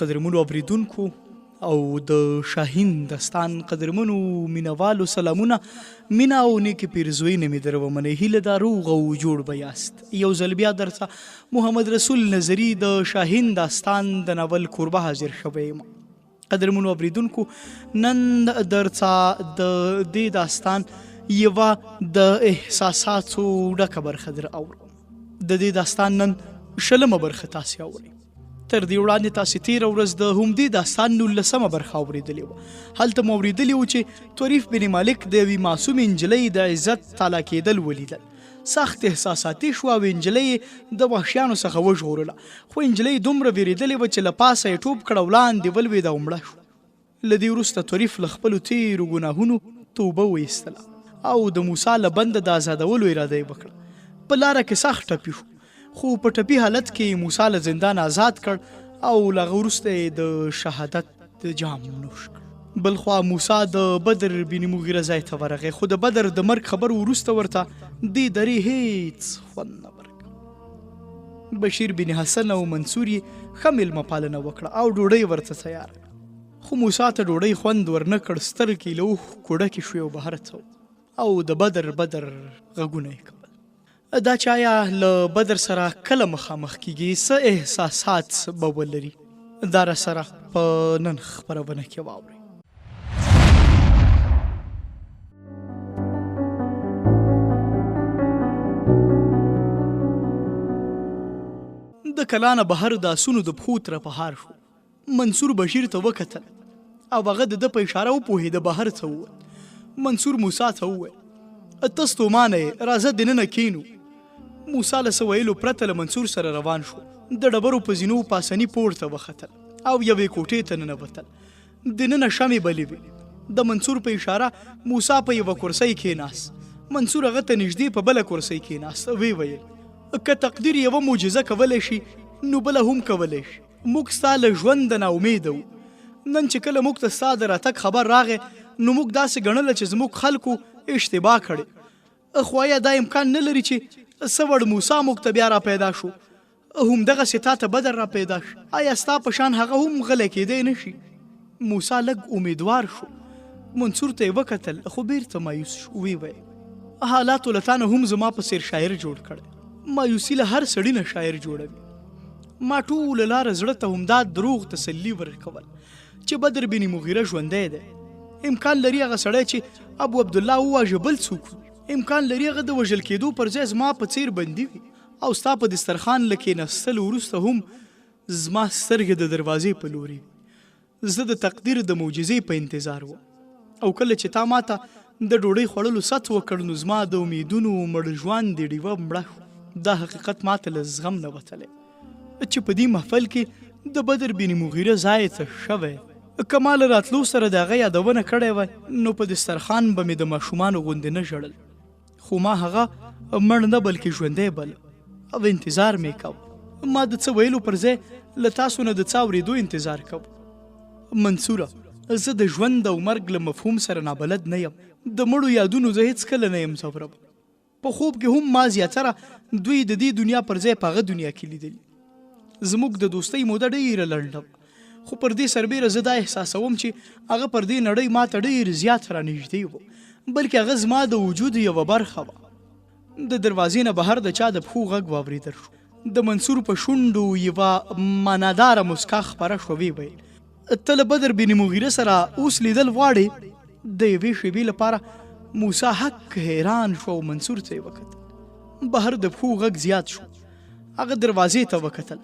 قدرمنو اوریدونکو او د شاهین داستان قدرمنو مینوالو سلامونه، مینا او نیکې پیرزوینې مې در ومنئ. هیله دا روغ او جوړ به یاست. یو ځل بیا درته محمد رسول نظري د شاهین داستان د ناول کوربه حاضر شوی یم. قدرمنو اوریدونکو، نن درته د دې داستان یوه د احساساتو ډکه برخه در اورم. د دې داستان نن 20مه برخه تاسې اورئ. تر دې وړاندې تاسې تېره ورځ د همدې داستان 19مه برخه اورېدلې وه. هلته مو اورېدلي وو چې طریف بن مالک د یوې معصومې نجلۍ د عزت تالا کېدل ولیدل. سخت احساساتي شوه او نجلۍ یې د وحشیانو څخه وژغورله، خو نجلۍ دومره وېرېدلې وه چې له پاسه یې ټوپ کړه او لاندې ولوېده او مړه شوه. له دې وروسته طریف له خپلو تېرو ګناهونو توبه وایستله او د موسی له بنده د ازادولو اراده یې وکړه. په لاره کې سخت ټپي شو، خو په ټپي حالت کې موسی له زندان آزاد کړ او له هغه وروسته یې د شهادت جام نوش کړ. بلخوا موسی د بدر بن مغیره ځای ته ورغی، خو د بدر د مرګ خبر وروسته ورته دې درې هیڅ خوند نه ورکړ. بشیر بن حسن او منصور یې ښه میلمه پالنه وکړه او ډوډۍ ورته تیاره کړه، خو موسی ته ډوډۍ خوند ورنه کړ. سترګې له اوښ کوډکې شوې او بهر څه او د بدر غږونه یې کول. دا چې آیا له بدر سره کله مخامخ کیږي، څه احساسات به ولري، دا راسره په نن خپرونه کې واورئ. د کلا نه بهر د آسونو د پښو ترپهار شو. منصور بشیر ته وکتل او هغه د ده په اشاره وپوهېده بهر څه ووت. منصور موسی ته وویل: ته ستومانه یې، راځه دننه کینو. موسی له څه ویلو پرته له منصور سره روان شو. د ډبرو په زینو پاسني پورته وختل او یوې کوټې ته ننوتل. دننه شمې بلې وې. د منصور په اشاره موسی په یوه کرسۍ کېناست. منصور هغه ته نږدې په بله کرسۍ کېناست. ویې ویل: که تقدیر یوه معجزه کولی شي نو بله هم کولی شي. موږ ستا له ژونده ناامیده وو. نن چې کله موږ ته ستا د راتګ خبر راغی نو موږ داسې ګڼله چې زموږ خلکو اشتباه کړې، خو آیا دا امکان نه لري چې څه وړ موسی موږ ته بیا را پیدا شو، همدغسې تا ته بدر را پیدا شي؟ آیا ستا په شان هغه هم غلی کیدی نه شي؟ موسی لږ امیدوار شو. منصور ته یې وکتل، خو بیرته مایوس شو. ویې ویل: حالاتو له تا نه هم زما په څېر شاعر جوړ کړی. مایوسي له هر سړي نه شاعر جوړوي. ما ټوله لاره زړه ته همدا دروغ تسلي ورکول چې بدر بن مغیره ژوندی دی. امکان لري هغه سړی چې ابو عبدالله وواژه بل څوک وي. امکان لري هغه د وژل کېدو پر ځای زما په څېر بندي وي او ستا په دسترخوان له کېناستلو وروسته هم زما سترګې د دروازې په لوري وي. زه د تقدیر د معجزې په انتظار وم او کله چې تا ماته د ډوډۍ خوړلو ست وکړ نو زما د امیدونو مړ ژوند ډیوه مړه شو. دا حقیقت ماته له زغم نه وتلی چې په دې محفل کې د بدر بن مغیره ځای ته شوی. که ما له راتلو سره د هغه یادونه کړې وای نو په دسترخوان به مې د ماشومانو غوندې نه ژړل، خو ما هغه مړ نه بلکې ژوندی بل او انتظار مې کو. ما د څه ویلو پر ځای له تاسو نه د څه اورېدو انتظار کو. منصوره، زه د ژوند او مرګ له مفهوم سره نابلد نه یم. د مړو یادونو زه هېڅکله نه یم ځورم. په خوب کې هم ما زیاتره دوی د دې دنیا پر ځای په هغه دنیا کې لیدلي. زموږ د دوستۍ موده ډېره لنډه، خو پر دې سربیره زه دا احساسوم چې هغه پر دې نړۍ ما ته ډېر زیات رانږدې و، بلکې هغه زما د وجود یوه برخه وه. د دروازې نه بهر د چا د پښو غږ واورېدل شو. د منصور په شونډو یوه معناداره مسکا خپره شوه. ویې ویل: ته له بدر بن مغیره سره اوس لیدل غواړې؟ د یوې شېبې لپاره موسی حق حیران شو او منصور ته یې وکتل. بهر د پښو غږ زیات شو. هغه دروازې ته وکتل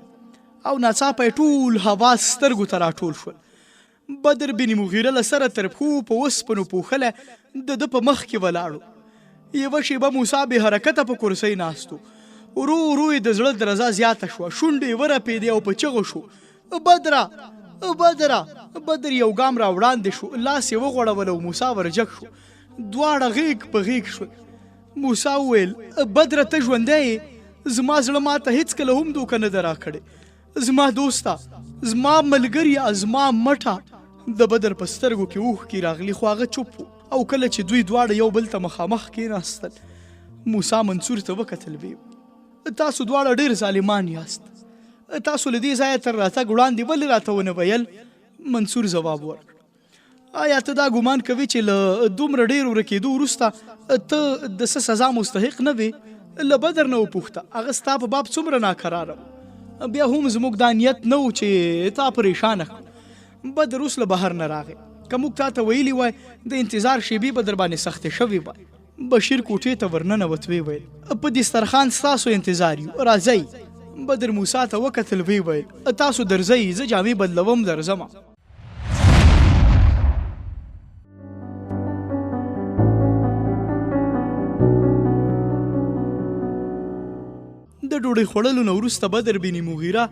او ناڅاپه یې ټول حواس سترګو ته راټول شول. بدر بن مغیره له سره تر پښو په اوسپنو پوښلی د ده په مخ کې ولاړو. یوه شېبه موسی بې حرکته په کرسۍ ناست و. ورو ورو یې د زړه درزا زیاته شوه، شونډې یې ورپېدې او په چغو شو: بدره، بدره! بدر یو ګام را وړاندې شو، لاس یې وغوړول او موسی ورجګ شو. دواړه غیږ په غیږ شول. موسی وویل: بدره، ته ژوندی یې؟ زما زړه ماته هېڅکله هم دوکه نه ده راکړې. زما دوسته، زما ملګریه، زما مټه. د بدر په سترګو کې اوښکې راغلي، خو هغه چوپ و. او کله چې دوی دواړه یو بل ته مخامخ کېناستل، موسی منصور ته وکتل. ویې: تاسو دواړه ډېر ظالمان یاست. تاسو له دې ځایه تر راتګ وړاندې ولې راته ونه ویل؟ منصور ځواب ورکړ. آیا ته دا ګمان کوي چې له دومره ډېرو ورکېدو وروسته ته د څه سزا مستحق نه وې؟ له بدر نه وپوښته هغه ستا په باب څومره ناکراره و. بیا هم زموږ دا نیت نه و چې تا پریشانه کړو. بدر اوس له بهر نه راغی. که موږ تا ته ویلي وای د انتظار شیبې به در باندې سختې شوې وای. بشیر کوټې ته ورننوت ویې ویل په دسترخوان ستاسو انتظار یو، راځئ. بدر موسی ته وکتل ویې ویل تاسو درځئ، زه جامې بدلوم درځمه. د ډوډۍ خوړلو نه وروسته بدر بن مغیره،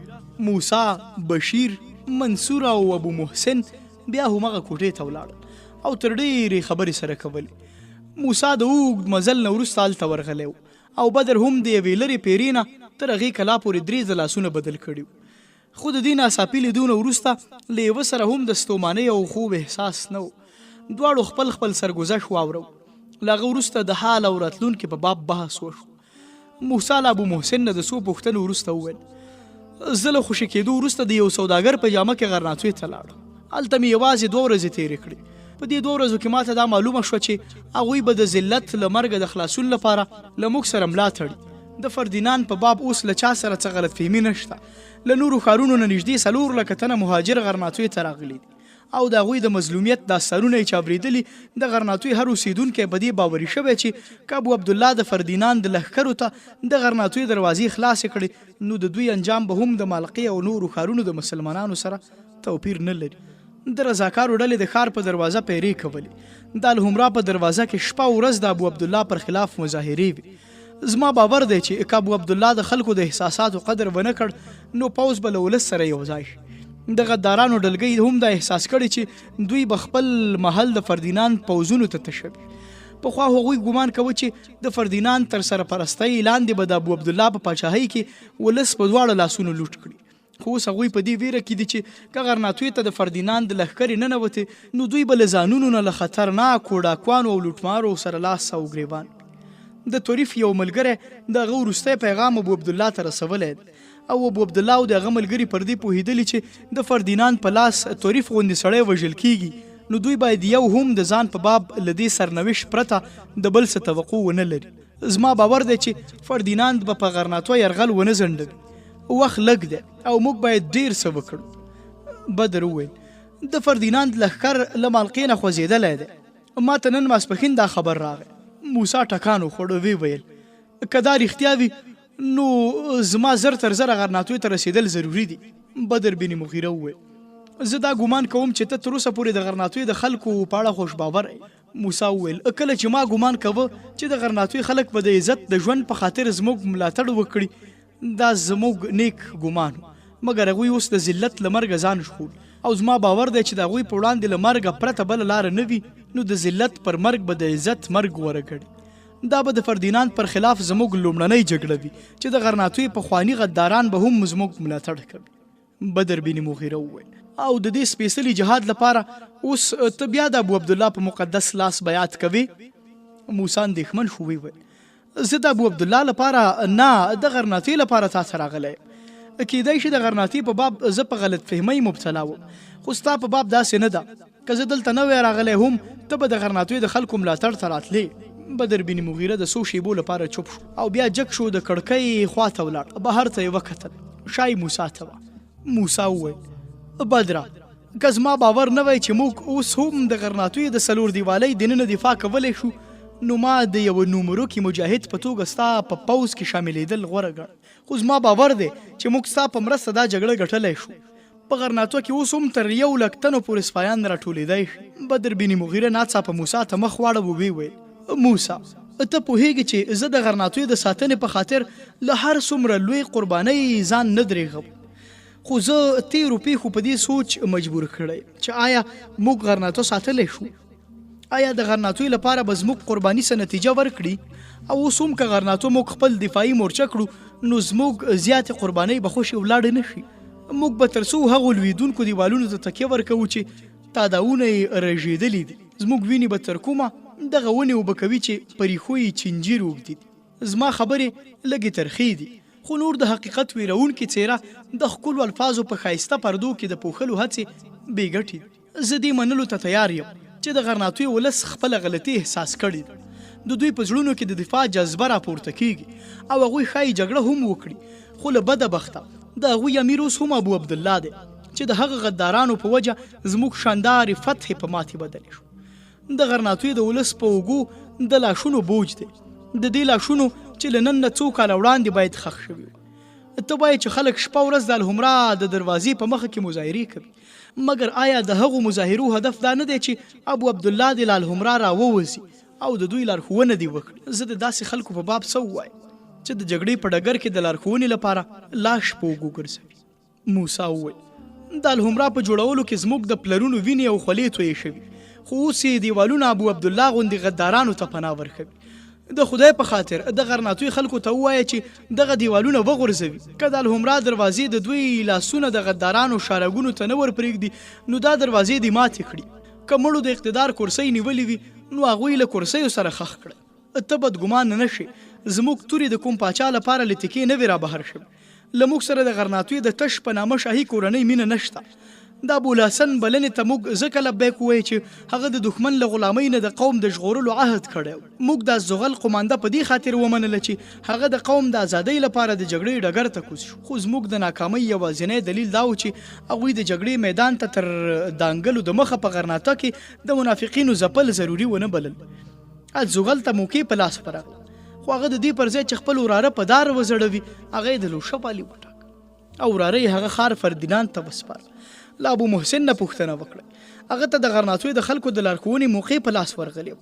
موسی، بشیر، منصور او ابو محسن بیا همغه کوټې ته ولاړل او تر ډېرې خبرې سره کولې. موسی د اوږد مزل نه وروسته هلته ورغلی او بدر هم د یوې لرې پیرې نه تر هغې کلا پورې 3 ځله لاسونه بدل کړي وو. خو د دې ناڅاپي لیدو نه وروسته له یوه سره هم د ستومانۍ او خوب احساس نه و. دواړو خپل خپل سرګذشت واورو. له هغه وروسته د حال او راتلونکي په باب بحث وشو. موسی له ابو محسن نه د څو پوښتنو وروسته وویل زه له خوشي کېدو وروسته د یو سوداګر په جامه کې غرناطوې ته لاړم. هلته مې یوازې 2 ورځې تېرې کړې. په دې 2 ورځو کې ماته دا معلومه شوه چې هغوی به د ذلت له مرګه د خلاصون لپاره له موږ سره ملا تړي. د فردیناند په باب اوس له چا سره څه غلط فهمي نشته. له نورو ښارونو نه نږدې 4 لکه تنه مهاجر غرناطوې ته راغلي دي او د هغوی د مظلومیت داستانونه یې چاپېدلي. د غرناطوې هر اوسېدونکی په دې باوري شوی چې که ابو عبدالله د فردیناند د لښکرو ته د غرناطوې دروازې خلاصې کړي نو د دوی انجام به هم د مالقې او نورو ښارونو د مسلمانانو سره توپیر نه لري. د رضاکارو ډلې د ښار په دروازه پیرې کولې. د الحمرا په دروازه کې شپه او ورځ د ابو عبدالله پر خلاف مظاهرې وي. زما باور دی چې که ابو عبدالله د خلکو د احساساتو قدر ونه کړ نو پوځ به له ولس سره یو ځای شي. د غدارانو ډلګۍ هم دا احساس کړي چې دوی به خپل محل د فردیناند پوځونو ته تشوي. پخوا هغوی ګمان کوه چې د فردیناند تر سرپرستۍ لاندې به د ابو عبدالله په پاچاهۍ کې ولس په دواړو لاسونو لوټ کړي. خو اوس هغوی په دې ویره کې دي چې که غرناطوې ته د فردیناند د لښکرې ننوتې نو دوی به له ځانونو نه له خطرناکو ډاکوانو او لوټمارو سره لاس او ګریوان. د طریف یو ملګری د هغه وروستی پیغام ابو عبدالله ته رسولی او ابو عبدالله او د هغه ملګري پر دې پوهېدلي چې د فردیناند په لاس طریف غوندې سړی وژل کیږي نو دوی باید یو هم د ځان په باب له دې سرنوشت پرته د بل څه توقع ونه لري. زما باور دی چې فردیناند به په غرناطوه یرغل ونه ځنډوي. وخت لږ دی او موږ باید ډېر څه وکړو. بدر وویل د فردیناند لښکر له مالقې نه خوځېدلی دی. ما ته نن ماسپښین دا خبر راغی. موسی ټکان وخوړ ویې ویل که دا رښتیا وي نو زما زر تر زره غرناطوې ته رسېدل ضروري دي. بدر بن مغیره وویل زه دا ګمان کوم چې ته تر اوسه پورې د غرناطوې د خلکو په اړه خوشباور یې. موسی وویل کله چې ما ګمان کوه چې د غرناطوې خلک به د عزت د ژوند په خاطر زموږ ملاتړ وکړي دا زموږ نیک ګمان و، مګر هغوی اوس د ذلت له مرګه ځان ژغوري او زما باور دی چې د هغوی په وړاندې له مرګه پرته بله لاره نه وي نو د ذلت پر مرګ به د عزت مرګ غوره کړي. دا به د فردیناند پر خلاف زموږ لومړنۍ جګړه وي چې د غرناطوې پخواني غداران به هم زموږ ملاتړ کوي. بدر بن مغیره وویل او د دې سپېڅلي جهاد لپاره اوس ته بیا د ابو عبدالله په مقدس لاس بیعت کوې؟ موسی اندېښمن شو وویل زه د ابو عبدالله لپاره نه د غرناطوې لپاره تا ته راغلی یم. کیدای شي د غرناطوې په باب زه په غلط فهمۍ مبتلا وم خو ستا په باب داسې نه ده. که زه دلته نه وی راغلی هم ته به د غرناطوې د خلکو ملاتړ ته راتلې. بدر بن مغیره د څو شیبو لپاره چوپ شو او بیا جګ شو د کړکۍ خواته ولاړ. بهر ته یې وکتل. شای موسی ته وه. موسی وویل بدره که زما باور نه وی چې موږ اوس هم د غرناطوې د 4 دیوالۍ دننه دفاع کولی شو نو ما د یو نومروکي مجاهد په توګه ستا په پوځ کې شاملېدل غوره ګڼم. خو زما باور دی چې موږ ستا په مرسته دا جګړه ګټلی شو. په غرناطوه کې اوس هم تر 1 لک تنو پورې سپایان راټولېدی شي. بدر بن مغیره ناڅاپه موسی ته مخ واړه وویې ویل موسی ته پوهېږې چې زه د غرناطوې د ساتنې په خاطر له هر څومره لوی قربانۍ ځان نه درېږم خو زه تېرو پیښو په دې سوچ مجبور کړی چې آیا موږ غرناطوه ساتلی شو؟ آیا د غرناطوې لپاره به زموږ قرباني څه نتیجه ورکړي؟ او اوس هم که غرناطوه موږ خپل دفاعي مورچه کړو نو زموږ زیاتې قربانۍ به خوشې ولاړې نه شي. موږ به تر څو هغو لوېدونکو دیوالونو ته تکیه ورکوو چې تاداونه یې رژېدلي دي. زموږ وینې به تر کومه دغه ونې اوبه کوي چې په ریښو یې چینجیر اوږدي دي. زما خبرې لږې ترخې دي خو نور د حقیقت ویرونکې څیره د ښکلو الفاظو په ښایسته پردو کې د پوښلو هڅې بې ګټې زه دې منلو ته تیار یم چې د غرناطوي ولس خپله غلطي احساس کړې ده د دوی په زړونو کې د دفاع جذبه راپورته کیږي او هغوی ښایي جګړه هم وکړي خو له بده بخته د هغوی امیر اوس هم ابو عبدالله دی چې د هغه غدارانو په وجه زموږ شاندارې فتحې په ماتې بدلې شو د غرناطوي د ولس په اوږو د لاشونو بوج دی د دې لاشونو چې له نن نه څو کاله وړاندې باید ښخ شوي وو ته وایې چې خلک شپه ورځ د الحمرا د دروازې په مخه کې مظاهرې کوي مګر آیا د هغو مظاهرو هدف دا نه دی چې ابو عبدالله د الحمرا راووځي او د دوی لارښوونه دې وکړي زه د داسې خلکو په باب څه ووایم چې د جګړې په ډګر کې د لارښوونې لپاره لاش په اوږو ګرځوي موسی وویل د الحمرا په جوړولو کې زموږ د پلرونو وینې او خولې تویې شوي خو اوس یې دیوالونه ابو عبدالله غوندې غدارانو ته پناه ورکوي د خدای په خاطر د غرناطوي خلکو ته ووایه چې دغه دیوالونه وغورځوي که د الحمرا دروازې د دوی لاسونه د غدارانو شارګونو ته نه ورپرېږدي نو دا دروازې دې ماتې کړي که مړو د اقتدار کرسۍ نیولې وي نو هغوی له کرسیو سره خښ کړه ته بدګمان نه شي زموږ تورې د کوم پاچا لپاره له تکې نه وي رابهر شوي له موږ سره د غرناطوي د تش په نامه شاهي کورنۍ مینه نشته دا ابوالحسن بلنې ته موږ ځکه لبیک ووایو چې هغه د دښمن له غلامۍ نه د قوم د ژغورلو عهد کړی موږ دا زغل قمانده په دې خاطر ومنله چې هغه د قوم د ازادۍ لپاره د جګړې ډګر ته کوز شو خو زموږ د ناکامۍ یوازینی دلیل دا و چې هغوی د جګړې میدان ته تر دانګلو د مخه په غرناطه کې د منافقینو ځپل ضروري ونه بلل زغل ته موقع په لاس پراغله خو هغه د دې پر ځای چې خپل وراره په دار وزړوي هغه یې د لوشه پالي وټاکه او وراره یې هغه ښار فردیناند ته وسپاره له ابو محسن نه پوښتنه وکړه هغه ته د غرناطوي د خلکو د لارښوونې موقع په لاس ورغلی و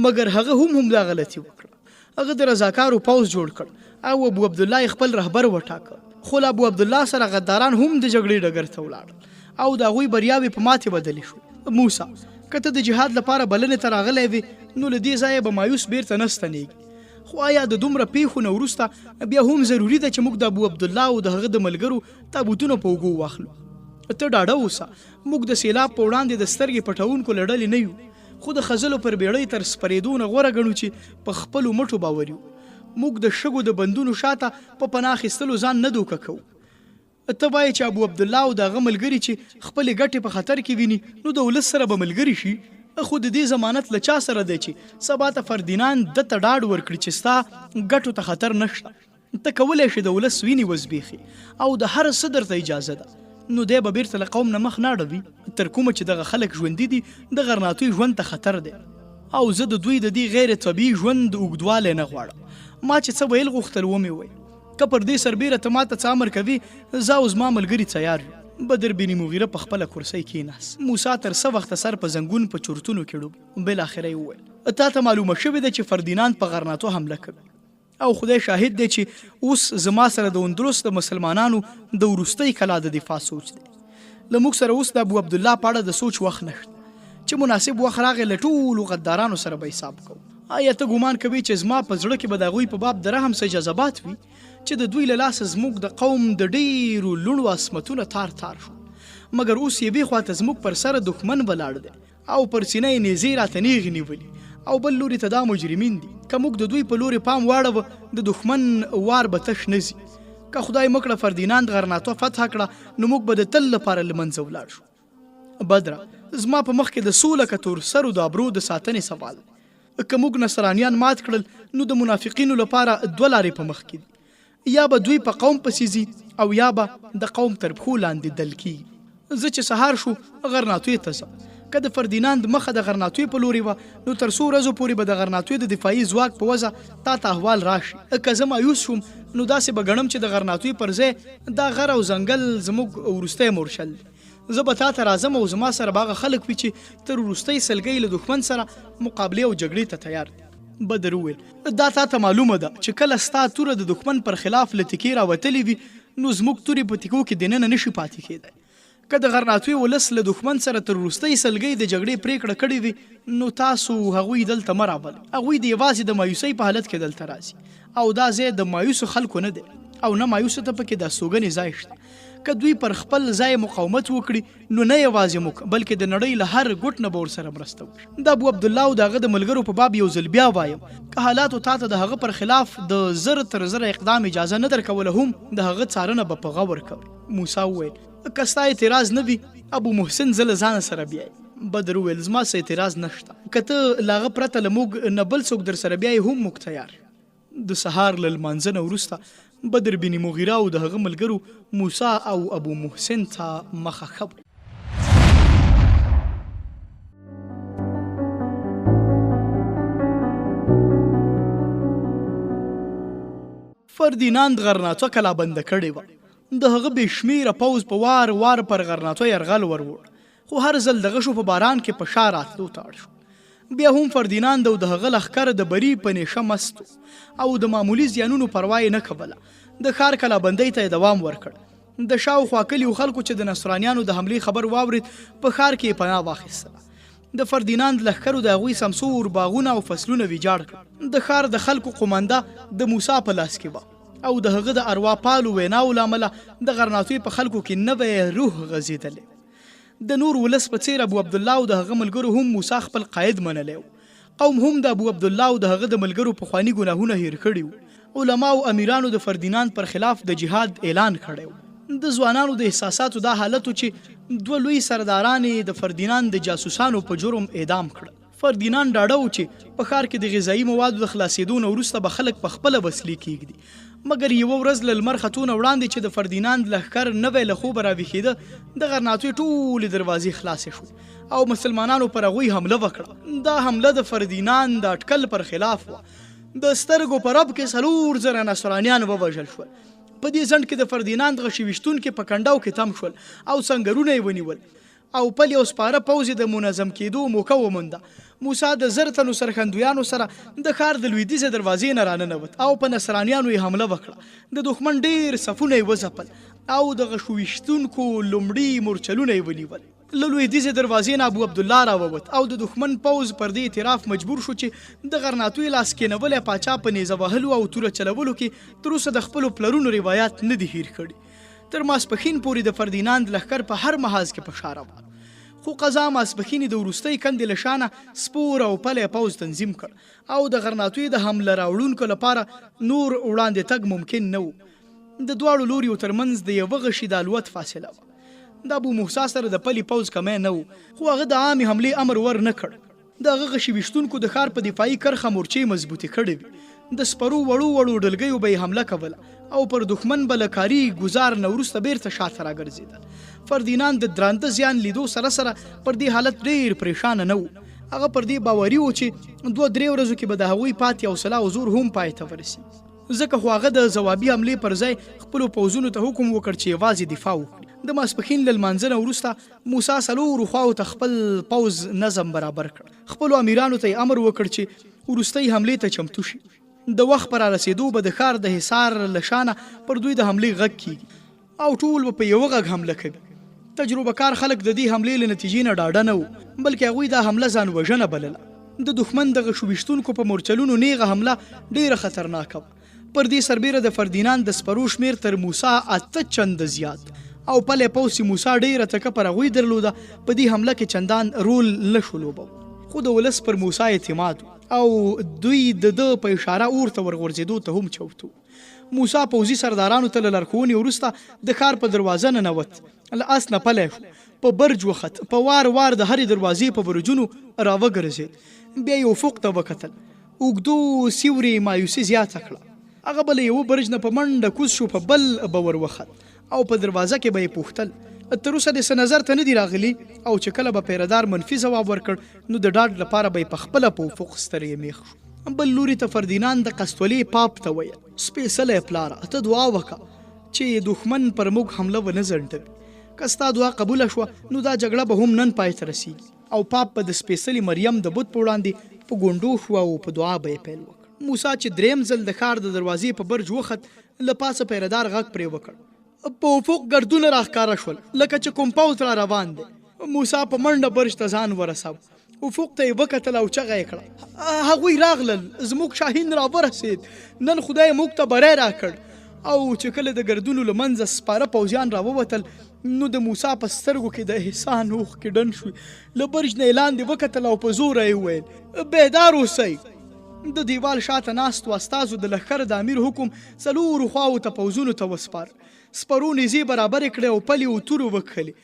مګر هغه هم دا غلطي وکړه هغه د رضاکارو پوځ جوړ کړ او ابو عبدالله خپل رهبر وټاکه خو له ابو عبدالله سره غداران هم د جګړې ډګر ته ولاړل او د هغوی بریاوې په ماتې بدلې شو موسی که ته د جهاد لپاره بلنې ته راغلی وې نو له دې ځایه به مایوس بیرته نه ستنېږي خو آیا د دومره پیښو نه وروسته بیا هم ضروري ده چې موږ د ابو عبدالله او د هغه د ملګرو تابوتونه په اوږو واخلو ته ډاډه اوسه موږ د سیلاب په وړاندې د سترګې پټونکو له ډلې نه یو خو د خزلو پر بیړۍ تر سپرېدو نه غوره ګڼو چې په خپلو مټو باور یو موږ د شګو د بندونو شاته په پناه اخیستلو ځان نه دوکه کوو ته وایې چې ابو عبدالله او د هغه ملګري چې خپلې ګټې په خطر کې ویني نو د ولس سره به ملګري شي خو د دې ضمانت له چا سره دی چې سبا ته فردیناند ده ته ډاډ ورکړي چې ستا ګټو ته خطر نشته ته کولی شي د ولس وینې وزبېښي او د هر څه درته اجازه ده نو دی به بیرته له قوم نه مخ نه اړوي تر کومه چې دغه خلک ژوندي دي د غرناطوي ژوند ته خطر دی او زه د دوی د دې غیر طبیعي ژوند اوږدوالی نه غواړم ما چې څه ویل غوښتل ومې وی که پر دې سربیره ته ماته څه امر کوي زه او زما ملګري تیار یو بدر بن مغیره په خپله کرسۍ کېناست موسی تر څه وخته سر په زنګون په چورتونو کې ډوب بالاخره یې وویل تا ته معلومه شوې ده چې فردیناند په غرناطو حمله کوي او خدای شاهد دی چې اوس زما سره د اندلس د مسلمانانو د وروستۍ کلا د دفاع سوچ دی له موږ سره اوس د ابو عبدالله په اړه د سوچ وخت نشته چې مناسب وخت راغی له ټولو غدارانو سره به حساب کوو آیا ته ګمان کوي چې زما په زړه کې به د هغوی په باب د رحم څه جذبات وي چې د دوی له لاسه زموږ د قوم د ډیرو لوڼو عصمتونه تار تار شو مګر اوس یوې خواته زموږ پر سره دښمن ولاړ دی او پر سینه یې نیزې راته نیغې نیولي او بل لوري ته دا مجرمین دي که موږ د دوی په لوري پام واړوه د دښمن وار به تش نه ځي که خدای مکړه فردیناند غرناطه فتح کړه نو موږ به د تل لپاره له منځه ولاړ شو بدره زما په مخ کې د څو لکه تور سرو د ابرو د ساتنې سوال که موږ نصرانیان مات کړل نو د منافقینو لپاره دوه لارې په مخ کې دي یا به دوی په قوم پسې ځي او یا به د قوم تر پښو لاندې دل کیږي زه چې سهار شو غرناطوی ته ځم که د فردیناند مخه د غرناطوی په لوري وه نو تر څو ورځو پورې به د غرناطوی د دفاعي ځواک په وجه تا ته احوال راشي که زه مایوس شوم نو داسې به ګڼم چې د غرناطوی پر ځای دا غر او ځنګل زموږ وروستی مورشل دی زه به تا ته راځم او زما سره به هغه خلک وي چې تر وروستۍ سلګۍ له دښمن سره مقابلې او جګړې ته تیار دي بدر وویل دا تا ته معلومه ده چې کله ستا توره د دښمن پر خلاف له تکې راوتلې وي نو زموږ تورې په تکو کې دننه نشي پاتې کېدی که د غرناطوی ولس له دښمن سره تر وروستۍ سلګۍ د جګړې پرېکړه کړې وي نو تاسو هغوی دلته مه راولئ هغوی د یوازې د مایوسۍ په حالت کې دلته راځي او دا ځای د مایوسو خلکو نه دی او نه مایوسو ته پکې د استوګنې ځای شته که دوی پر خپل ځای مقاومت وکړي نو نه یوازې موږ بلکې د نړۍ له هر ګوټ نه به ورسره مرسته وکړي. د ابو عبدالله او د هغه د ملګرو په باب یو ځل بیا وایم که حالاتو تا ته د هغه پر خلاف د زر تر زره اقدام اجازه نه درکوله هم د هغه څارنه به په غور کوي. موسی وویل که ستا اعتراض نه وي ابو محسن زه له ځانه سره بیایي. بدر وویل زما څه اعتراض نشته، که ته له هغه پرته له موږ نه بل څوک در سره بیایي هم موږ تیار. د سهار له لمانځه نه وروسته بدر بن مغیره او د هغه ملګرو موسی او ابو محسن ته مخه ښه وړل. فردیناند غرناټه کلا بنده کړې وه. د هغه بې شمېره پوځ په وار وار پر غرناټه یرغل وروړ، خو هر ځل د غشو په باران کې په شا راتلو ته اړ شو. بیا هم فردیناند او د هغه لښکر د بري په نیشه مست او د معمولي زیانونو پروا یې نه کوله. د ښار کلابندۍ ته یې دوام ورکړ. د شاوخوا کلیو خلکو چې د نصرانیانو د حملې خبر واورید په ښار کې یې پناه واخیستله. د فردیناند لښکرو د هغوی سمسور باغونه او فصلونه ویجاړ کړل. د ښار د خلکو قومنده د موسی په لاس کې وه او د هغه د ارواپالو ویناو له امله د غرناطوی په خلکو کې نوی روح غځېدلی. د نور ولس په څیر ابو عبدالله او د هغه ملګرو هم موسی خپل قاید منلی و. قوم هم د ابو عبدالله او د هغه د ملګرو پخواني ګناهونه هیر کړي وو. علما او امیرانو د فردیناند پر خلاف د جهاد اعلان کړی و. د ځوانانو د احساساتو دا حالت چې دوه لوی سرداران د فردیناند د جاسوسانو په جرم اعدام کړل. فردیناند ډاډه و چې په ښار کې د غذایي موادو د خلاصېدو نه وروسته به خلک په خپله وسلې کېږدي. مګر یوه ورځ له لمر ختو نه وړاندې چې د فردیناند لښکر نوی له خوبه راویښېده د غرناطوی ټولې دروازې خلاصې شوې او مسلمانانو پر هغوی حمله وکړه. دا حمله د فردیناند د اټکل پر خلاف وه. د سترګو په رب کې 4,000 نصرانیان ووژل شول. په دې ځنډ کې د فردیناند غشي ویشتونکي په کنډاو کې تم شول او سنګرونه یې ونیول او پل یو سپاره پوځ د منظم کېدو موقع ومونده. موسی د 1000 تنو سرخندویانو سره د ښار د لویدیځه دروازې نه راننوت او په نصرانیانو یې حمله وکړه. د دښمن ډېر صفونه یې وځپل او د غشو ویشتونکو لومړي مورچلونه یې ونیول. له لویدیځې دروازې نه ابو عبدالله راووت او د دښمن پوځ پر دې اعتراف مجبور شو چې د غرناطوی لاس کېنولی پاچا په نیزه وهلو او توره چلولو کې تر اوسه د خپلو پلرونو روایات نه دي هیر کړي. تر ماسپښین پورې د فردیناند لښکر په هر محاذ کې په شا روان، خو قضا ماسپښین د وروستۍ کندې له شانه سپور او پلی پوځ تنظیم کړ او د غرناطوی د حمله راوړونکو لپاره نور وړاندې تګ ممکن نه و. د دواړو لوریو ترمنځ د یوه غشي د الوت فاصله وه. د ابو موسی سره د پلي پوځ کمی نه و، خو هغه د عامې حملې امر ور نه کړ. د هغه غشي ویشتونکو د ښار په دفاعي کرښه مورچې مضبوطې کړې وې. د سپرو وړو ډلګیو به یې حمله کوله او پر دښمن به له کاري ګزار نه وروسته بیرته شاته راګرځېدل. فردیناند د درانده زیان لیدو سره سره پر دې حالت ډېر پریشانه نه و. هغه پر دې باوري و چې 2-3 ورځو کې به د هغوی پاتې حوصله او زور هم پای ته ورسي. ځکه خو هغه د ځوابي حملې پر ځای خپلو پوځونو ته حکم وکړ چې یوازې دفاع وکړي. د ماسپښین له لمانځه نه وروسته موسی 4 خواو ته خپل پوځ نظم برابر کړ. خپلو امیرانو ته یې امر وکړ چې وروستۍ حملې ته چمتو شي. د وخت پر رسېدو به د ښار د حصار له شانه پر دوی د حملې غږ کېږي او ټول به په یوه غږ حمله کوي. تجربه کار خلک د دې حملې له نتیجې نه ډاډه نه وو، بلکې هغوی دا حمله ځان وژنه بلله. د دښمن د غشو ویشتونکو په مورچلونو نیغه حمله ډېره خطرناکه وه. پر دې سربیره د فردیناند د سپرو شمېر تر موسی 8 چنده زیات او پلی پوځ چې موسی ډېره تکه پر هغوی درلوده په دې حمله کې چندان رول نه شو لوبولی. خو د ولس پر موسی اعتماد او دوی د ده په اشاره اور ته ورغورځېدو ته هم چوتو. موسی پوځي سردارانو ته له لارښوونې وروسته د ښار په دروازه ننوت، له اس نه پلی شو، په برج وخت، په وار وار د هرې دروازې په برجونو راوګرځېد. بیا یې افق ته وکتل، اوږدو سیورې مایوسي زیاته کړه. هغه به له یوه برج نه په منډه کوز شو، په بل به ور وخت او په دروازه کې به یې پوښتل تر اوسه دې څه نظر ته نه دي راغلي، او چې کله به پیردار منفي ځواب ورکړ نو د ډاډ لپاره به یې په خپله په افق سترګې میخ شو. بل لوري ته فردیناند د قسطولې پاپ ته ویل، سپېڅلی پلاره ته دعا وکړه چې دښمن پر موږ حمله ونه ځنډوي. که ستا دعا قبوله شوه نو دا جګړه به هم نن پای ته رسیږي. او پاپ به د سپېڅلي مریم د بت په وړاندې په ګونډو شو او په دعا به یې پیل وکړ. موسی چې دریم ځل د ښار د دروازې په برج وخت، له پاسه پیردار غږ پرې وکړ. په افق ګردونه راښکاره شول لکه چې کوم پوځ را روان دی. موسی په منډه برج ته ځان ورساو، افق ته یې وکتل او چغه یې کړه، هغوی راغلل، زموږ شاهین را ورسېد، نن خدای موږ ته بری راکړ او چې کله د ګردونو له منځه سپاره پوځیان راووتل نو د موسی په سترګو کې د احسان اوښکې ډنډ شوې. له برج نه یې لاندې وکتل او په زوره یې وویل بیدار اوسئ. د دیوال شاته ناستو استازو د لښکر د امیر حکم څلورو خواو ته پوځونو ته وسپار. سپرو نیزې برابرې کړې او پلې او تورې وکښلې.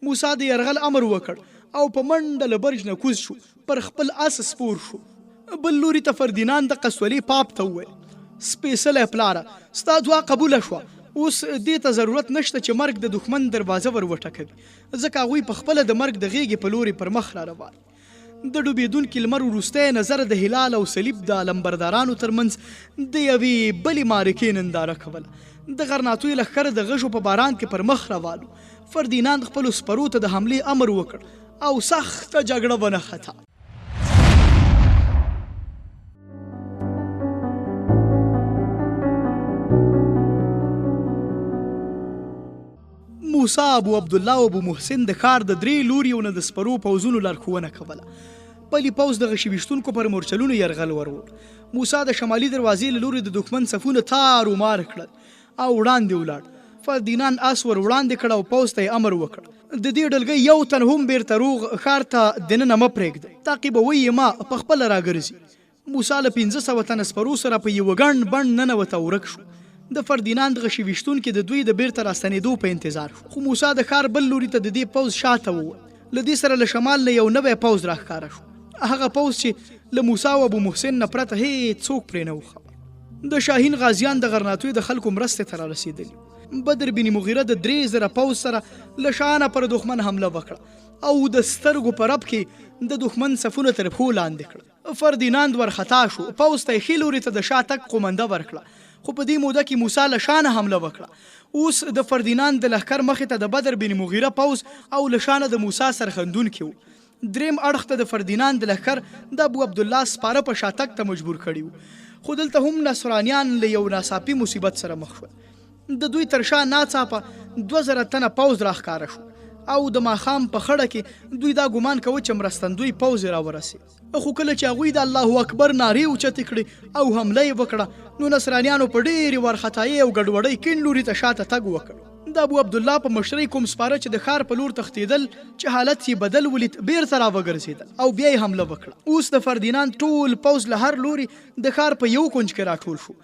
موسی د یرغل امر وکړ او په منډه له برج نه کوز شو، پر خپل اس سپور شو. بل لوري ته فردیناند د قسولي پاپ ته وویل سپېڅلی پلاره ستا دعا قبوله شوه، اوس دې ته ضرورت نشته چې مرګ د دښمن دروازه ور وټکوي، ځکه هغوی په خپله د مرګ د غېږې په لوري پر مخ را روان. د ډوبېدونکي لمر وروستی نظر د هلال او صلیب د علمبردارانو ترمنځ د یوې بلې معرکې ننداره کوله. د غرناطیو لښکر د غږو په باران کې پر مخ روان. فردیناند خپلو سپرو ته د حملې امر وکړ او سخته جګړه ونښته. موسی، ابو عبدالله او ابو محسن د ښار د درې لوریو نه د سپرو پوځونو لارښوونه کوله. پلي پوځ د غشي ویشتونکو پر مورچلونو یرغل وروړ. موسی د شمالي دروازې له لوري د دښمن صفونه تار و مار کړل او وړاندې ولاړ. فردیناند آس ور وړاندې کړ او پوځ ته یې امر وکړ د دې ډلګۍ یو تن هم بیرته روغ ښار ته دننه مه پرېږدئ، تعقیبوئ یې ما په خپله راګرځي. موسی له 500 تنه سپرو سره په یوه ګڼ بڼ ننوته او ورک شو. د فردیناند غشي ویشتونکي د دوی د بیرته راستنېدو په انتظار شو، خو موسی د ښار بل لوري ته د دې پوځ شاته ووت. له دې سره له شمال نه یو نوی پوځ راښکاره شو، هغه پوځ چې له موسی او ابو محسن نه پرته هېڅ څوک پرې نه و خبر. د شاهین غازیان د غرناطیو د خلکو مرستې ته رارسېدلي. بدر بن مغیره د 3000 پوځ سره له شانه پر دښمن حمله وکړه او د سترګو په رپ کې د دښمن صفونه تر پښو لاندې کړل. فردیناند ورخطا شو، پوځ ته یې ښي لوري ته د شا تګ قومنده ورکړه، خو په دې موده کې موسی له شانه حمله وکړه. اوس د فردیناند د لښکر مخې ته د بدر بن مغیره پوځ او له شانه د موسی سرخندونکي وو. دریم اړخ ته د فردیناند د لښکر د ابو عبدالله سپاره په شاتګ ته مجبور کړي وو. خو دلته هم نصرانیان له یو ناڅاپي مصیبت سره مخ شول. د دوی تر شا ناڅاپه 2000 تنه پوځ راښکاره شو او د ماښام په خړه کې دوی دا ګمان کوه چې مرستندوی پوځ یې راورسېد. خو کله چې هغوی د الله اکبر نارې اوچتې کړې او حمله یې وکړه نو نصرانیانو په ډېرې وارخطایۍ او ګډوډۍ کیڼ لوري ته شاته تګ وکړ. د ابو عبدالله په مشرۍ کوم سپاره چې د ښار په لور تښتېدل چې حالت یې بدل ولید بیرته راوګرځېدل او بیا یې حمله وکړه. اوس د فردیناند ټول پوځ له هر لوري د ښار په یو کونج کې راټول شو.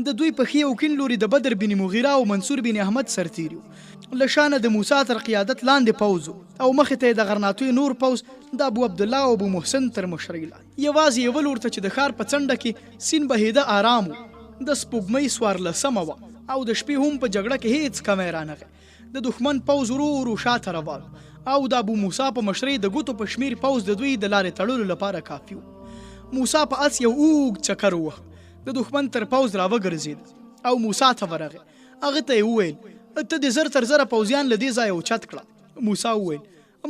د دوی په ښي او کیڼ لوري د بدر بن مغیره او منصور بن احمد سرتیري وو. له شانه د موسی تر قیادت لاندې پوځ او مخې ته یې د غرناطیو نور پوځ د ابو عبدالله او ابو محسن تر مشرۍ لاندې. یوازې یوه لور ته چې د ښار په څنډه کې سیند بهېده آرام و. د سپوږمۍ 14مه وه او د شپې هم په جګړه کې هیڅ کمی رانغی. د دښمن پوځ ورو ورو شاته روان او د ابو موسی په مشرۍ د ګوتو په شمیر پوځ د دوی د لارې تړلو لپاره کافي و. موسی په اس یو اوږد چکر ووهه، د دښمن تر پوځ راوګرځېد او موسی ته ورغی. هغه ته یې وویل ته د زر تر زره پوځیان له دې ځایه اوچت کړه. موسی وویل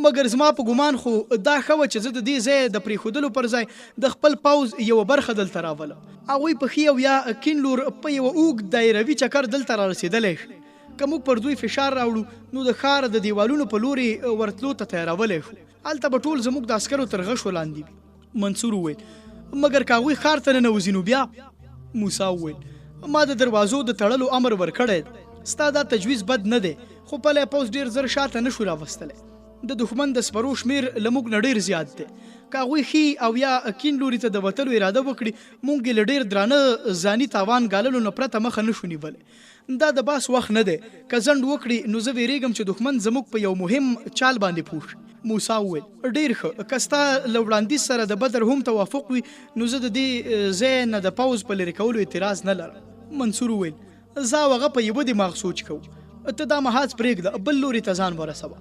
مګر زما په ګمان خو دا ښه وه چې زه د دې ځای د پرېښودلو پر ځای د خپل پوځ یوه برخه دلته راولم. هغوی په ښي او یا کیڼ لور په یوه اوږد دایروي چکر دلته رارسېدلی شي. که موږ پر دوی فشار راوړو نو د ښار د دیوالونو په لوري ورتلو ته تیارولی شو، هلته به ټول زموږ د عسکرو تر غشو لاندې وي. منصور وویل مګر که هغوی ښار ته ننوځي نو بیا؟ موسی وویل ما د دروازو د تړلو امر ورکړی، ستا دا تجویز بد نه دی، خو پلی پوځ ډېر زر شاته نه شو راوستلی. د دښمن د سپرو شمیر له موږ نه ډېر زیات دی. که هغوی ښي او یا کیڼ لوري ته د وتلو اراده وکړي موږ یې له ډېر درانه ځاني تاوان ګاللو نه پرته مخه نه شو نیولی. دا د باس وخت نه دی، که ځنډ وکړي نو زه ویرېږم چې دښمن زموږ په یو مهم چال باندې پوه شي. موسی وویل ډېر ښه، که ستا له وړاندیز سره د بدر هم توافق وي نو زه د دې ځای نه د پوځ په لرې کولو اعتراض نه لرم. منصور وویل زه او هغه په یوه دماغ سوچ کوو، ته دا محاذ پرېږده، بل لوري ته ځان ورسوه.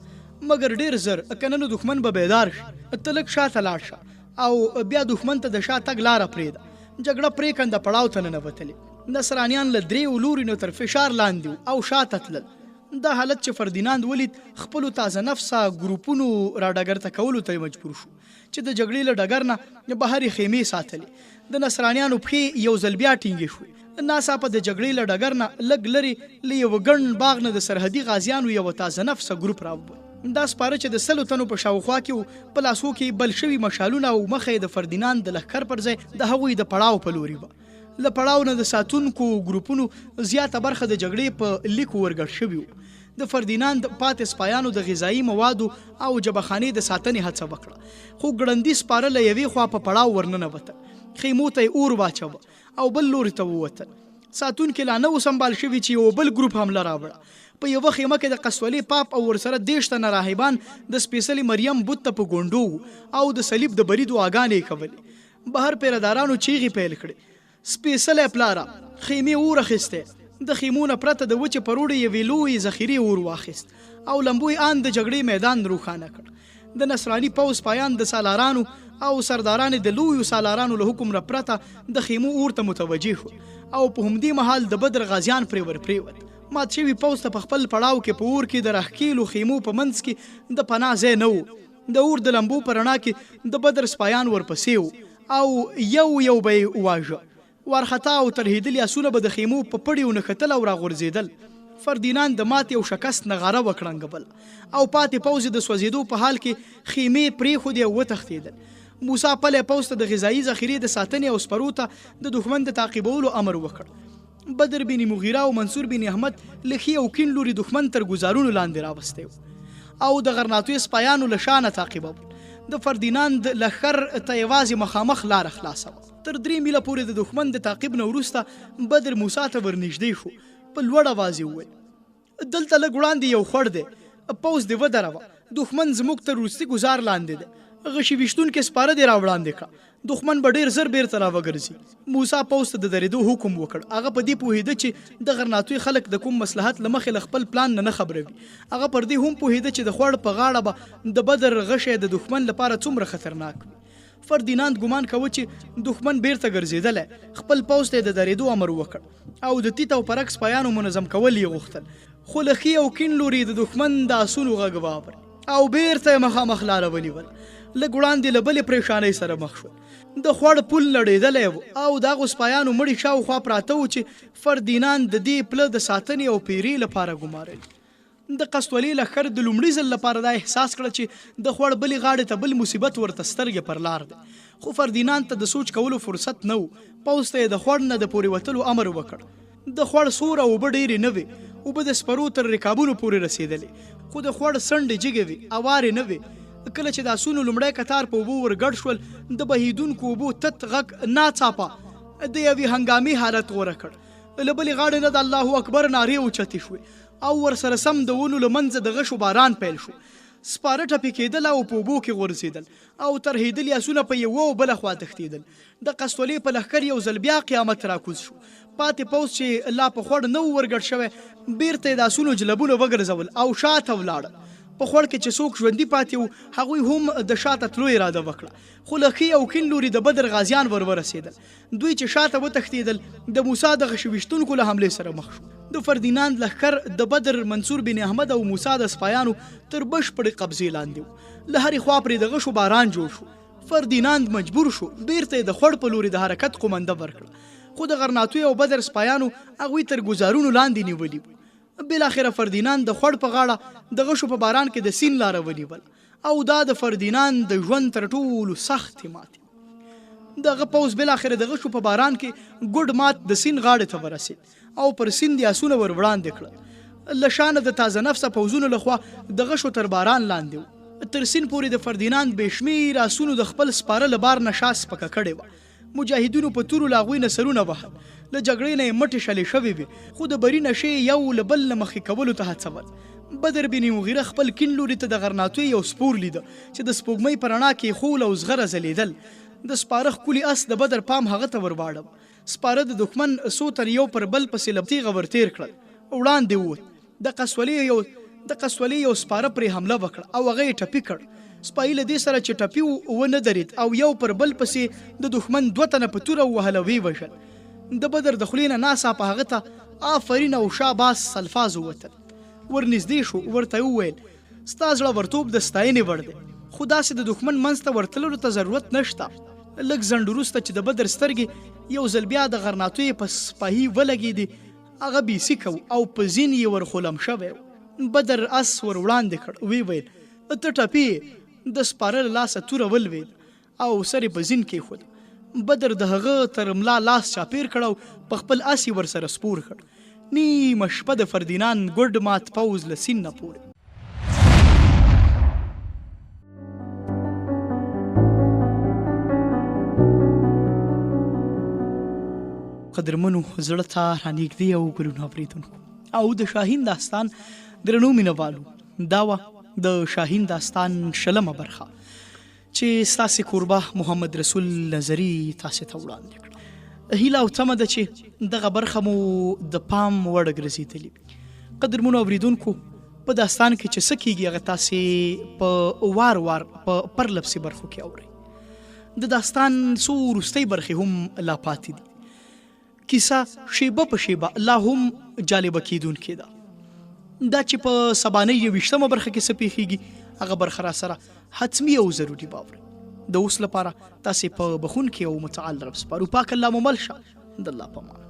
مګر ډېر زر که نه نو دښمن به بیدار شي، ته لږ شاته لاړ شه او بیا دښمن ته د شا تګ لاره پرېږده. جګړه پرېکنده پړاو ته ننوتلې. نصرانیان له درېیو لورینو تر فشار لاندې او شاته تلل. دا حالت چې فردیناند ولید خپلو تازه نفسه ګروپونو را ډګر ته کولو ته مجبور شو چې د جګړې له ډګر نه بهرې خیمې ساتلې. د نصرانیانو پښې یو ځل بیا ټینګې شوې. ناڅاپه د جګړې له ډګر نه لږ لرې له یوه ګڼ باغ نه د سرحدي غازیانو یوه تازه نفسه ګروپ راووت. دا سپاره چې د 100 تنو په شاوخوا کې په لاسو کې بل شوي مشالونه او مخه د فردیناند د لښکر پر ځای د هغوی د پړاو په لوري وه. له پړاو نه د ساتونکو ګروپونو زیاته برخه د جګړې په لیکو ورګډ شوي وو. د فردیناند پاتې سپایانو د غذایي موادو او جبهخانې د ساتنې هڅه وکړه، خو ګړندي سپاره له یوې خوا په پړاو ورننوتل، خیمو ته یې اور واچوه او بل لوري ته ووتل. ساتونکي لا نه و سمبال شوي چې یو بل ګروپ حمله راوړه. په یوه خیمه کې د قسولي پاپ او ورسره 30 تنه راهبان د سپېڅلي مریم بت ته په ګونډو او د صلیب د بري دعاګانې یې کولې. بهر پیردارانو چیغې پیل کړې، سپېڅلی پلاره خیمې اور اخیستې. د خیمونه پرته د وچې پروړې یوې لویې ذخیرې اور واخیست او لمبو یې آن د جګړې میدان روښانه کړ. د نصراني پوځ پایان د سالارانو او سردارانو د لویو سالارانو له حکم نه پرته د خیمو اور ته متوجه شو او په همدې مهال د بدر غازیان پرې ورپرېوت. مات شوي پوځ ته په خپل پړاو کې په اور کې د راښکېلو خیمو په منځ کې د پناه ځای نه و. د اور د لمبو په رڼا کې د بدر سپایان ورپسې وو او یو یو به یې واژه. وارخطا او ترهیدلي آسونه به د خیمو په پړیو نښتل او راغورځېدل. فردیناند د ماتې او شکست نغاره وکړنګبل او پاتې پوځ د سوځېدو په حال کې خیمې پرېښودې او وتښتېدل. موسی پلی پوځ ته د غذایي ذخیرې د ساتنې او سپرو ته د دښمن د تعقیبولو امر وکړ. بدر بن مغیره او منصور بن احمد له ښي او کیڼ لوري دښمن تر ګزارونو لاندې راوستی او د غرناطیو سپایانو له شانه تعقیبول. د فردیناند لښکر ته یوازې مخامخ لاره خلاصه وه. تر 3 میله پورې د دښمن د تعقیب نه وروسته بدر موسی ته ورنږدې شو. په لوړ آواز یې وویل، دلته لږ وړاندې یو خړ دی، پوځ دې ودروه، دښمن زموږ تر وروستي ګزار لاندې دی. غشي ویشتونکي سپاره دې راوړاندې کړه، دښمن به ډېر زر بیرته راوګرځي. موسی پوځ ته د درېدو حکم وکړ. هغه په دې پوهېده چې د غرناطوي خلک د کوم مصلحت له مخې له خپل پلان نه خبروي. هغه پر دې هم پوهېده چې د خوړ په غاړه به د بدر غشی د دښمن لپاره څومره خطرناک وي. فردیناند ګمان کوه چې دښمن بیرته ګرځېدلی. خپل پوځ ته د درېدو امر وکړ او د تیت او پرک سپایانو منظم کول یې غوښتل، خو له ښي او کیڼ لوري د دښمن د آسونو غږ واورېد او بیرته یې مخامخ لاره ونیول. لږ وړاندې له بلې پریشانۍ سره مخ شول. د خوړ پل لړېدلی و او د هغو سپایانو مړي شاوخوا پراته و چې فردیناند د دې پله د ساتنې او پیرې لپاره ګمارل. د قسطولي لښکر د لومړي ځل لپاره دا احساس کړه چې د خوړ بلې غاړې ته بل مصیبت ورته سترګې پر لار دی. خو فردیناند ته د سوچ کولو فرصت نه و. پوځ ته یې د خوړ نه د پورې وتلو امر وکړ. د خوړ سوره اوبه ډېرې نه وې، اوبه د سپرو تر رکابونو پورې رسېدلې، خو د خوړ څنډې جګې وې، اوارې نه وې. کله چې د آسونو لومړی کتار په اوبو ورګډ شول، د بهیدونکو اوبو تت غږ ناڅاپه د یوې هنګامي حالت غوره کړ. له بلې غاړې نه د الله اکبر نارې اوچتې شوې او ورسره سم د ونو له منځه د غشو باران پیل شو. سپاره ټپي کېدل او په اوبو کې غورځېدل او ترهېدلي آسونه په یوه او بله خوا تښتېدل. د قسطولي په لښکر یو ځل بیا قیامت راکوز شو. پاتې پوځ چې لا په خوړ نه و ورګډ شوی، بیرته یې د آسونو جلبونه وګرځول او شاته ولاړل. په خوړ کې چې څوک ژوندي پاتې وو، هغوی هم د شاته تلو اراده وکړه، خو له ښي او کیڼ لوري د بدر غازیان ورسېدل. دوی چې شاته وتښتېدل، د موسی د غشي ویشتونکو له حملې سره مخ شو. د فردیناند لښکر د بدر منصور بن احمد او موسی د سپایانو تر بشپړې قبضې لاندې و. له هرې خوا پرې د غشو باران جوړ شو. فردیناند مجبور شو بیرته یې د خوړ په لوري د حرکت قومنده ورکړه، خو د غرناطوي او بدر سپایانو هغوی تر ګزارونو لاندې نیولي وو. بالاخره فردیناند د خوړ په غاړه د غشو په باران کې د سین لاره ونیول او دا د فردیناند د ژوند تر ټولو سختې ماتې. دغه پوځ بالاخره د غشو په باران کې ګډ مات د سین غاړې ته ورسېد او پر سین د آسونه ور وړاندې کړل. له شانه د تازه نفسه پوځونو لخوا د غشو تر باران لاندې و. تر سین پورې د فردیناند بې شمېره آسونو د خپل سپاره له بار نه شا سپکه کړې وه. مجاهدینو په تورو له هغوی نه سرونه وهل، له جګړې نه یې مټې شلې شوې وې، خو د بري نشې یو له بل نه مخکې کولو ته هڅول. بدر بن مغیره خپل کیڼ لوري ته د غرناطوي یو سپور لیده چې د سپوږمۍ په رڼا کې خول او زغره ځلېدل. د سپاره ښکلي اس د بدر پام هغه ته ورواړو. سپاره د دښمن څو تر یو پر بل پسې له تیغه ورتېر کړل، وړاندې ووت. د قسطولي یو سپاره پرې حمله وکړه او هغه یې ټپي کړ. سپایي له دې سره چې ټپي ونه درېد او یو پر بل پسې د دښمن 2 تنه په توره ووهل او ویې وژل. د بدر د خولې نه ناڅاپه هغه ته آفرین او شاباس الفاظ ووتل. ورنږدې شو، ورته وویل ستا زړورتوب د ستاینې وړ دی، خو داسې د دښمن منځ ته ورتللو ته ضرورت نشته. لږ ځنډ وروسته چې د بدر سترګې یو ځل بیا د غرناطوي په سپاهي ولګېدې، هغه بیسیکه او په زین یې ورخولم شوی. بدر اس ور وړاندې کړ، ویې ویل ته ټپي. د سپاره له لاسه توره ولوېد او سر یې په زین کېښود. بدر د هغه تر ملا لاس چاپیر کړ او په خپل آسی ورسره سپور کړ. نیمه شپه د فردیناند ګډ مات پوځ له سیند نه پورې. قدرمنو زړه ته رانږدې او ګلونه اورېدونکو او د شاهین داستان درنو مینوالو دا وه د شاهین داستان 20مه برخه چې ستاسې کوربه محمد رسول نظري تاسې ته وړاندې کړه. هیله او تمه ده چې دغه برخه مو د پام وړ ګرځېدلې. قدرمنو اورېدونکو په داستان کې چې څه کیږي هغه تاسې په وار وار په پرلپسې برخو کې اورئ. د داستان څو وروستۍ برخې هم لا پاتې دي. کیسه شیبه په شیبه لا هم جالبه کیدونکې ده. دا چې په سبانۍ 20مه برخه کې څه پیښیږي هغه برخه را سره حتمي او ضروري باورئ. د اوس لپاره تاسې په بخونکي او متعال رب سپارو. پاک الله مو مل شه. د الله په امان.